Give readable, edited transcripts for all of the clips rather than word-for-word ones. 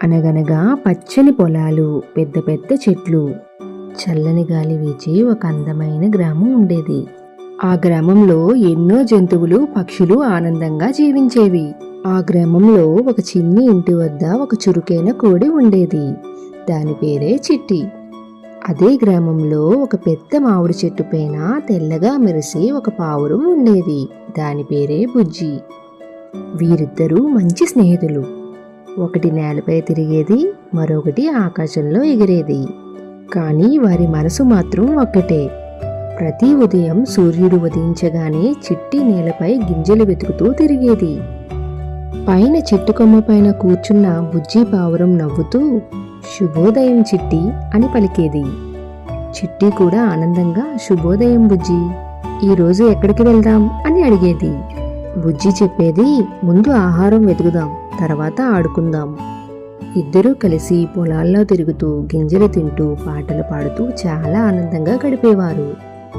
అనగనగా పచ్చని పొలాలు, పెద్ద పెద్ద చెట్లు, చల్లని గాలి వీచే ఒక అందమైన గ్రామం ఉండేది. ఆ గ్రామంలో ఎన్నో జంతువులు, పక్షులు ఆనందంగా జీవించేవి. ఆ గ్రామంలో ఒక చిన్ని ఇంటి వద్ద ఒక చురుకైన కోడి ఉండేది. దాని పేరే చిట్టి. అదే గ్రామంలో ఒక పెద్ద మామిడి చెట్టు పైన తెల్లగా మెరిసే ఒక పావురం ఉండేది. దాని పేరే బుజ్జి. వీరిద్దరూ మంచి స్నేహితులు. ఒకటి నేలపై తిరిగేది, మరొకటి ఆకాశంలో ఎగిరేది. కానీ వారి మనసు మాత్రం ఒక్కటే. ప్రతి ఉదయం సూర్యుడు ఉదయించగానే చిట్టి నేలపై గింజలు వెతుకుతూ తిరిగేది. పైన చెట్టు కొమ్మ పైన కూర్చున్న బుజ్జి పావురం నవ్వుతూ శుభోదయం చిట్టి అని పలికేది. చిట్టి కూడా ఆనందంగా శుభోదయం బుజ్జి, ఈరోజు ఎక్కడికి వెళ్దాం అని అడిగేది. బుజ్జి చెప్పేది, ముందు ఆహారం వెతుకుదాం, తర్వాత ఆడుకుందాం. ఇద్దరూ కలిసి పొలాల్లో తిరుగుతూ గింజలు తింటూ పాటలు పాడుతూ చాలా ఆనందంగా గడిపేవారు.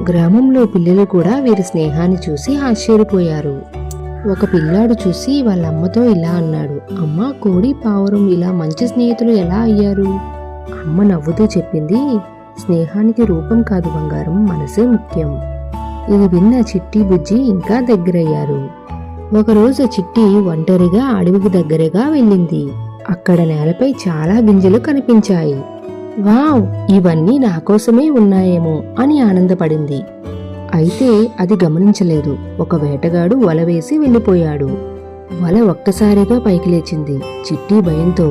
గ్రామంలో పిల్లలు కూడా వీరి స్నేహాన్ని చూసి ఆశ్చర్యపోయారు. ఒక పిల్లాడు చూసి వాళ్ళ అమ్మతో ఇలా అన్నాడు, అమ్మ, కోడి పావురం ఇలా మంచి స్నేహితులు ఎలా అయ్యారు? అమ్మ నవ్వుతూ చెప్పింది, స్నేహానికి రూపం కాదు బంగారం, మనసే ముఖ్యం. ఇది విన్న చిట్టి బుజ్జి ఇంకా దగ్గరయ్యారు. ఒకరోజు చిట్టి ఒంటరిగా అడవికి దగ్గరగా వెళ్ళింది. అక్కడ నేలపై చాలా గింజలు కనిపించాయి. వావ్, ఇవన్నీ నా కోసమే ఉన్నాయేమో అని ఆనందపడింది. అయితే అది గమనించలేదు. ఒక వేటగాడు వల వేసి వెళ్ళిపోయాడు. వల ఒక్కసారిగా పైకి లేచింది. చిట్టి భయంతో,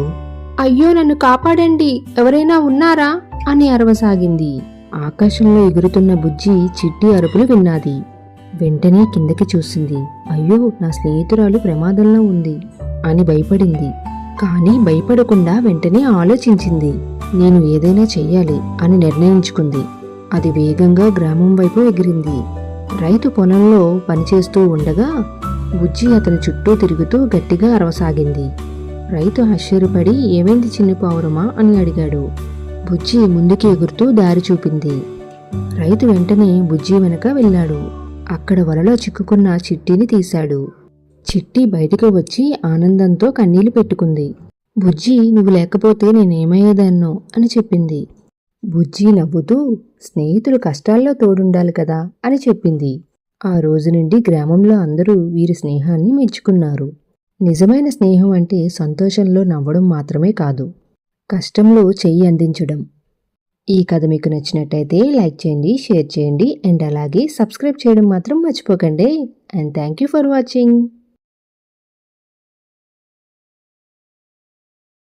అయ్యో, నన్ను కాపాడండి, ఎవరైనా ఉన్నారా అని అరవసాగింది. ఆకాశంలో ఎగురుతున్న బుజ్జి చిట్టి అరుపులు విన్నాది. వెంటనే కిందకి చూసింది. అయ్యో, నా స్నేహితురాలు ప్రమాదంలో ఉంది అని భయపడింది. కానీ భయపడకుండా వెంటనే ఆలోచించింది. నేను ఏదైనా చెయ్యాలి అని నిర్ణయించుకుంది. అది వేగంగా గ్రామం వైపు ఎగిరింది. రైతు పొలంలో పనిచేస్తూ ఉండగా బుజ్జి అతని చుట్టూ తిరుగుతూ గట్టిగా అరవసాగింది. రైతు ఆశ్చర్యపడి, ఏమైంది చిన్ని పావురమా అని అడిగాడు. బుజ్జి ముందుకి ఎగురుతూ దారి చూపింది. రైతు వెంటనే బుజ్జి వెనక వెళ్ళాడు. అక్కడ వలలో చిక్కుకున్న చిట్టిని తీశాడు. చిట్టి బయటకు వచ్చి ఆనందంతో కన్నీళ్లు పెట్టుకుంది. బుజ్జి, నువ్వు లేకపోతే నేనేమయ్యేదాన్నో అని చెప్పింది. బుజ్జి నవ్వుతూ, స్నేహితులు కష్టాల్లో తోడుండాలి కదా అని చెప్పింది. ఆ రోజు నుండి గ్రామంలో అందరూ వీరి స్నేహాన్ని మెచ్చుకున్నారు. నిజమైన స్నేహం అంటే సంతోషంలో నవ్వడం మాత్రమే కాదు, కష్టంలో చెయ్యి అందించడం. ఈ కథ మీకు నచ్చినట్టయితే లైక్ చేయండి, షేర్ చేయండి అండ్ అలాగే సబ్స్క్రైబ్ చేయడం మాత్రం మర్చిపోకండి. And thank you for watching.